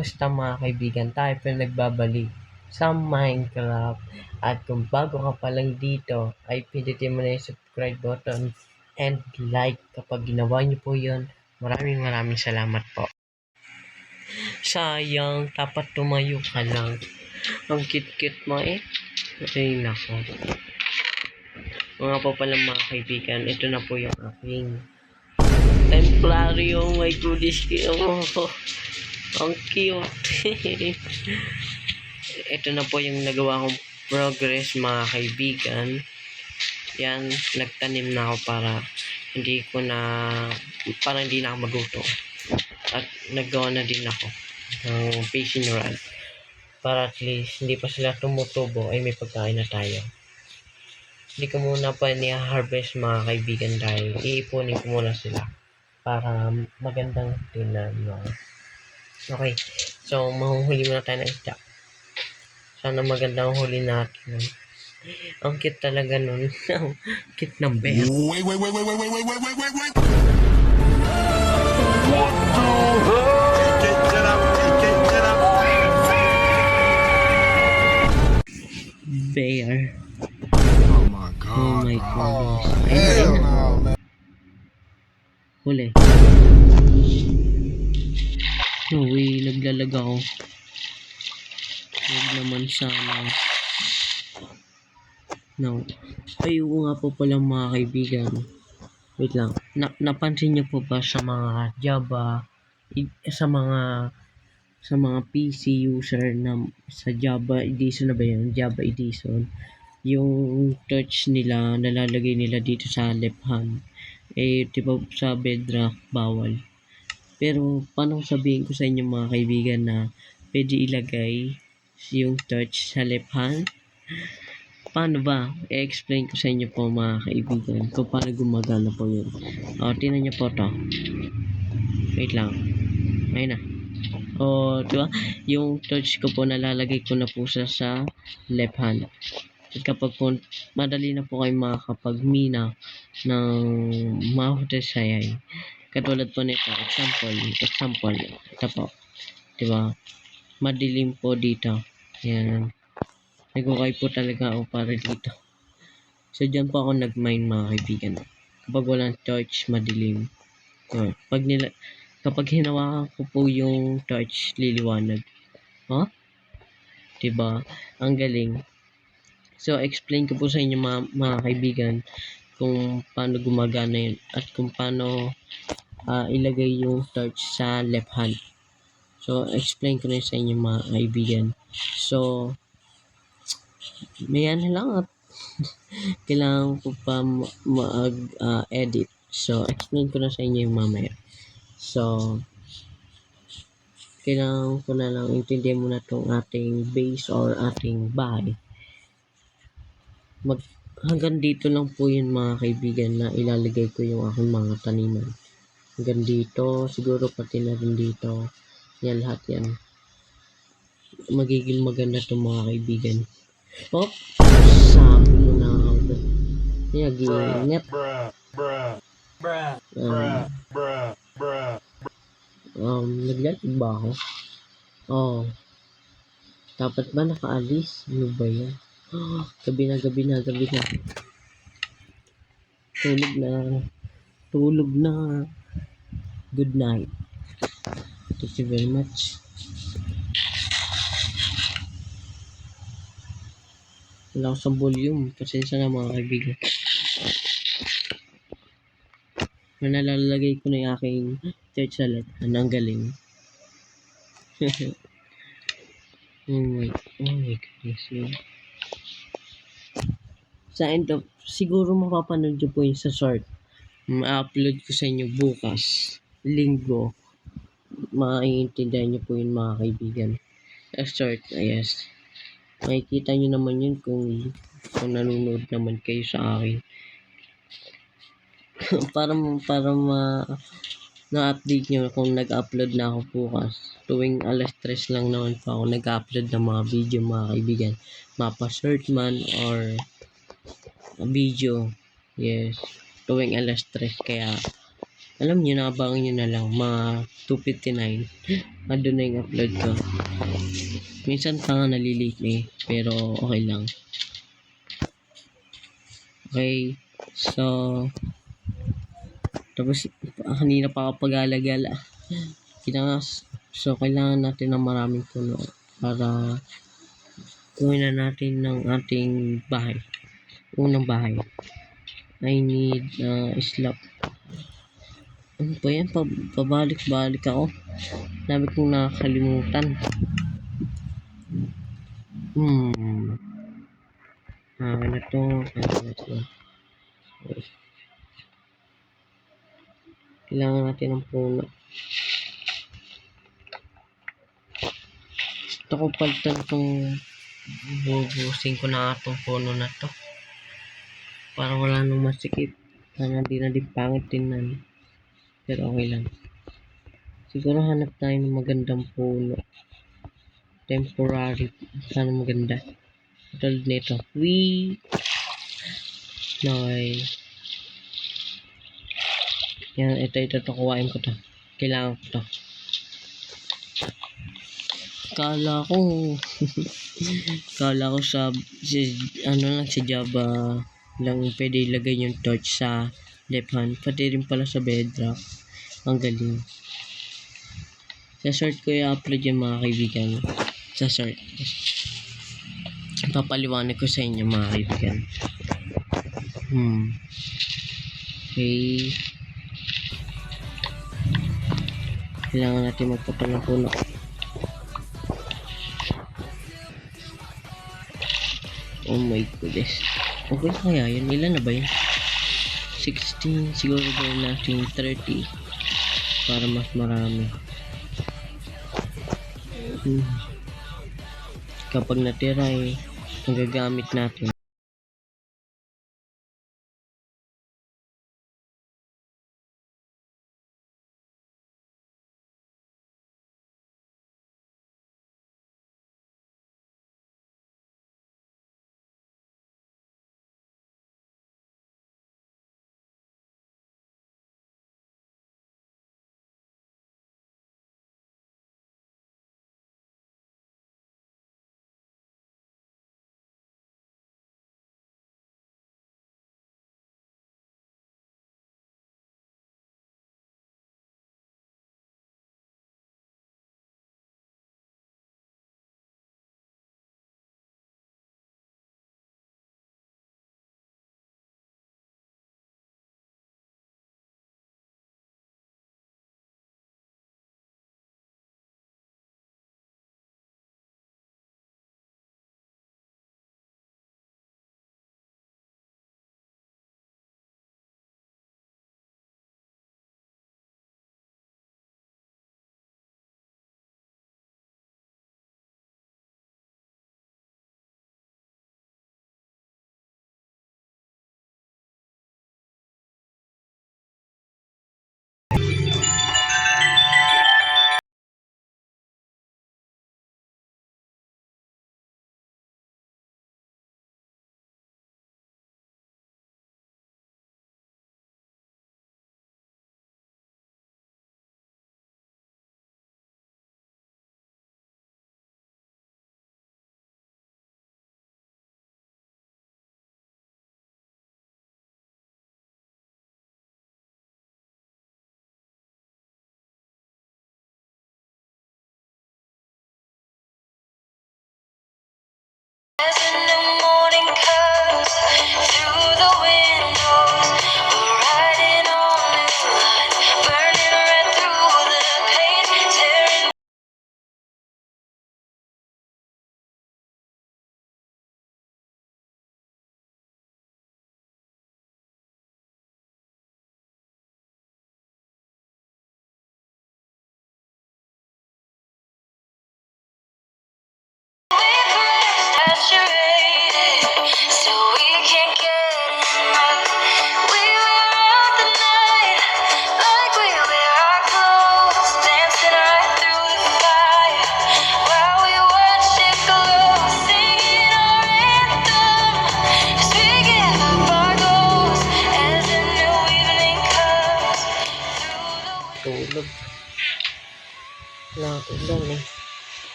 Basta mga kaibigan, tayo pa nagbabalik sa Minecraft. At kung bago ka pa lang dito, ay pindutin mo na yung subscribe button and like. Kapag ginawa niyo po yun, maraming salamat po. Sayang, dapat tumayo ka lang. Ang cute-cute mo eh. Ay nako. Mga po pala mga kaibigan, ito na po yung aking temporary. Oh my goodness, oh, ang cute. Ito na po yung nagawa kong progress mga kaibigan. Yan, nagtanim na ako para hindi na ako maguto. At naggawa na din ako ng fishing rod para at least hindi pa sila tumutubo ay may pagkain na tayo. Hindi ko muna pa ni-harvest mga kaibigan dahil iipunin ko muna sila para magandang tinan. Okay, so mahuhuli muna tayo ng isda. Sana magandang huli natin. Ang cute talaga nun. Ang cute ng bear. Wait. What the hell? Get up. Bear. Oh my god. Oh my goodness. Hell no, man. Huli. No way, naglalag ako. Huwag naman sana. No. Ay, oo nga po pala mga kaibigan. Wait lang. Napansin niyo po ba sa mga Java, sa mga PC user na sa Java edition na ba yun? Java edition. Yung touch nila, nalalagay nila dito sa left hand. Eh, diba sa Bedrock, bawal. Pero, paano sabihin ko sa inyo mga kaibigan na pwede ilagay yung touch sa left hand? Paano ba? I-explain ko sa inyo po mga kaibigan kung paano gumagana po yun. O, tingnan nyo po to. Wait lang. Ayun na. O, diba? Yung touch ko po, nalalagay ko na po sa left hand. At kapag po, madali na po kayo makakapagmina ng mahutesayay. Katulad po nito, example, ito po. Diba? Madilim po dito. Yan. Nagukay po talaga ako para dito. So, dyan po ako nag-mine mga kaibigan. Kapag walang torch, madilim. So, kapag hinawakan ko po yung torch, liliwanag. Huh? Diba? Ang galing. So, explain ko po sa inyo mga kaibigan kung paano gumagana yun at kung paano ilagay yung torch sa left hand. So, explain ko na sa inyo mga kaibigan. So, may ano lang at kailangan ko pa mag-edit. So, explain ko na sa inyo yung mamaya. So, kailangan ko na lang intindihan muna itong ating base or ating bahay. Hanggang dito lang po yun mga kaibigan na ilalagay ko yung aking mga taniman. Hanggang dito, siguro pati na rin dito. Yan, lahat yan. Magiging maganda itong mga kaibigan. Oh, sabi mo na ako. Net. Naglalag ba ako? Oh. Dapat ba nakaalis? Ano ba yan? Oh, gabi na. Tulog na. Good night. Thank you very much. Wala akong sa volume. Pasensya na mga kaibigan. Nalalagay ko na yung aking church salad. Ang galing. Oh my goodness. Sa end of, siguro mapapanood nyo po yung sa short. Ma-upload ko sa inyo bukas. Linggo. Maiintindihan nyo po yun mga kaibigan. Sa short, yes. Makikita nyo naman yun kung nanonood naman kayo sa akin. para na-update nyo kung nag-upload na ako bukas. Tuwing alas 3 lang naman pa ako nag-upload ng mga video mga kaibigan. Mapa-short man or video. Yes. Tuwing alas 3 kaya Alam niyo, naabangan niyo na lang, mga 2:59, andun na yung upload ko. Minsan pa nga nalilate eh, pero okay lang. Okay, so, tapos, kanina pa ako pag-alagala. So, kailangan natin ng maraming puno para gawin na natin ng ating bahay. Unang bahay. I need slab. Ano ba yan? Pabalik-balik ako. Sabi kong nakakalimutan. Ano to? Kailangan natin ng puno. Gusto ko palitan itong bubusin ko na itong puno na to. Para wala nang masikip. Sana di na din pangit tingnan. Pero okay lang. Siguro hanap tayo ng magandang puno. Temporary. Sana maganda. Tulad nito. Noy. Yan, ito. Kuhain ko to. Kailangan ko to. Kala ko sa Java lang pwede ilagay yung torch sa left hand. Pati rin pala sa bedrock. Ang galing. Sa sort ko i-upload yung mga kaibigan. Sa sort. Papaliwanag ko sa inyo mga kaibigan. Okay. Kailangan natin magpapal ng puno. Oh my goodness. Okay kaya yun? Ilan na ba yun? 16. Siguro gawin natin 30. Para mas marami. Kapag natira eh, magagamit natin.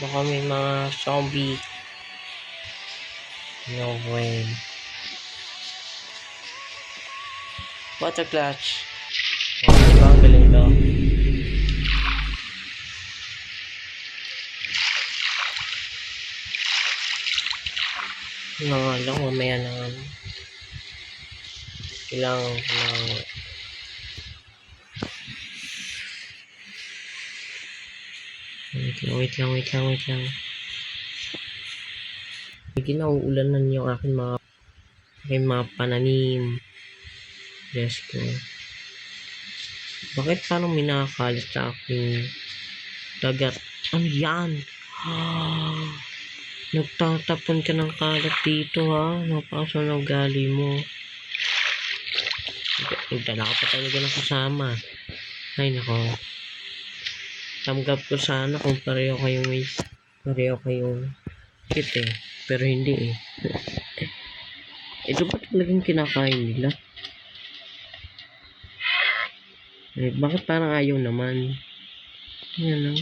Baka may mga zombie. No way. Water clutch. Okay, diba? Ang galing to. Nga lang, mamaya na nga. Kailangan ko ng... Wait lang. Hindi na uulanan yung aking mga pananim. Yes ko. Bakit parang may nakakalat sa aking dagat? Ano yan? Nagtatapon ka ng kalat dito ha. Napakaso na ugali mo. Nagdala ka pa talaga ng kasama. Ay nako. Tanggap ko sana kung pareho kayong cute eh. Pero hindi eh. Ito ba talagang kinakain nila? Eh, bakit parang ayaw naman? Yan lang.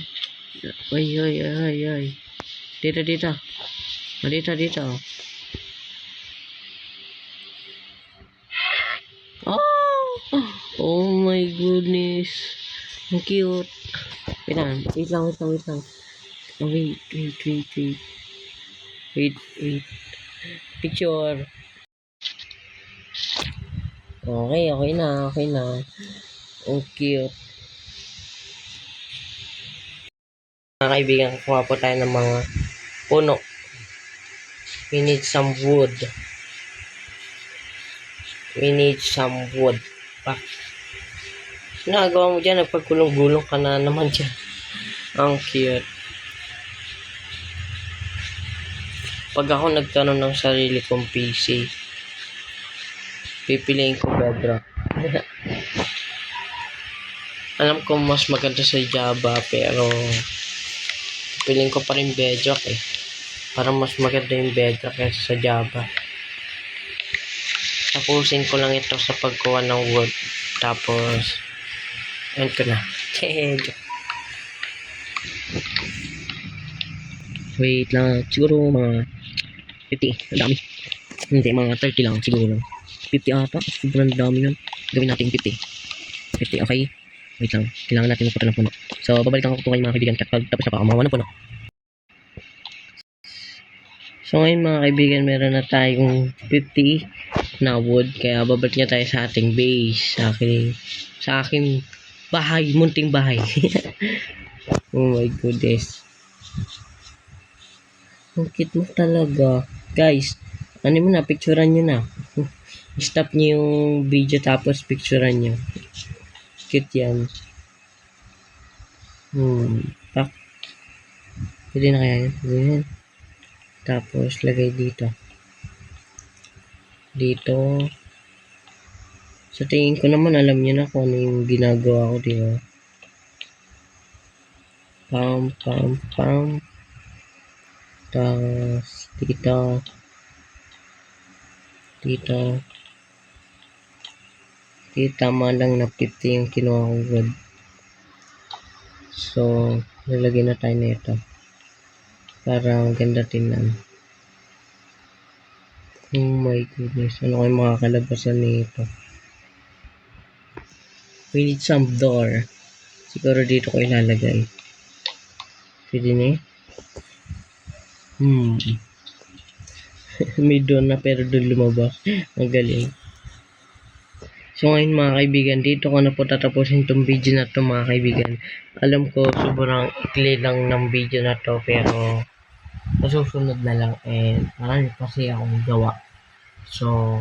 Ay. Dito. Dito. Oh my goodness. Ang cute. Wait lang. Wait. Picture. Okay na. Oh, cute. Mga kaibigan, kuha po tayo ng mga puno. We need some wood. Nagawa mo dyan, nagpagulong-gulong ka na naman dyan. Ang cute. Pag ako nagkaroon ng sarili kong PC, pipiliin ko Bedrock. Alam ko mas maganda sa Java, pero pipiliin ko pa rin Bedrock eh. Parang mas maganda yung Bedrock kaysa sa Java. Tapusin ko lang ito sa pagkuha ng wood. Tapos, end ko na. Wait lang. Siguro mga 50. Ang dami. Hindi, mga 30 lang siguro. 50 ata. Sobrang dami nun. Gawin natin 50. Okay. Wait lang. Kailangan natin magpunta ng puno. So, babalikan ko po kayo mga kaibigan kapag tapos na pa kumawa ng puno. So, ngayon mga kaibigan, meron na tayong 50 na wood. Kaya babalik niya tayo sa ating base. Sa aking bahay. Munting bahay. Oh my goodness. Ang cute mo talaga. Guys, ano mo na, picturean nyo na. Stop nyo yung video tapos picturean nyo. Cute yan. Pak. Pwede na kaya yan. Ganyan. Tapos, lagay dito. Sa tingin ko naman, alam nyo na kung ano yung ginagawa ko, di ba? Pam. Tapos, dito. Tama lang na 50 yung kinuha ko wood. So, lalagyan na tayo nito. Para ganda tingnan. Oh my goodness. Ano kayo makakalabasan nito? We need some door. Siguro dito ko ilalagay. Pwede na eh. May door na pero doon lumabas. Ang galing. So ngayon mga kaibigan, dito ko na po tatapusin itong video na to mga kaibigan. Alam ko sobrang ikli lang ng video na to pero masusunod na lang and marami kasi akong gawa. So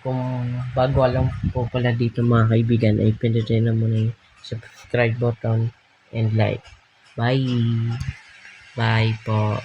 kung bago lang po pala dito mga kaibigan ay pindutin na muna yung subscribe button and like. Bye po.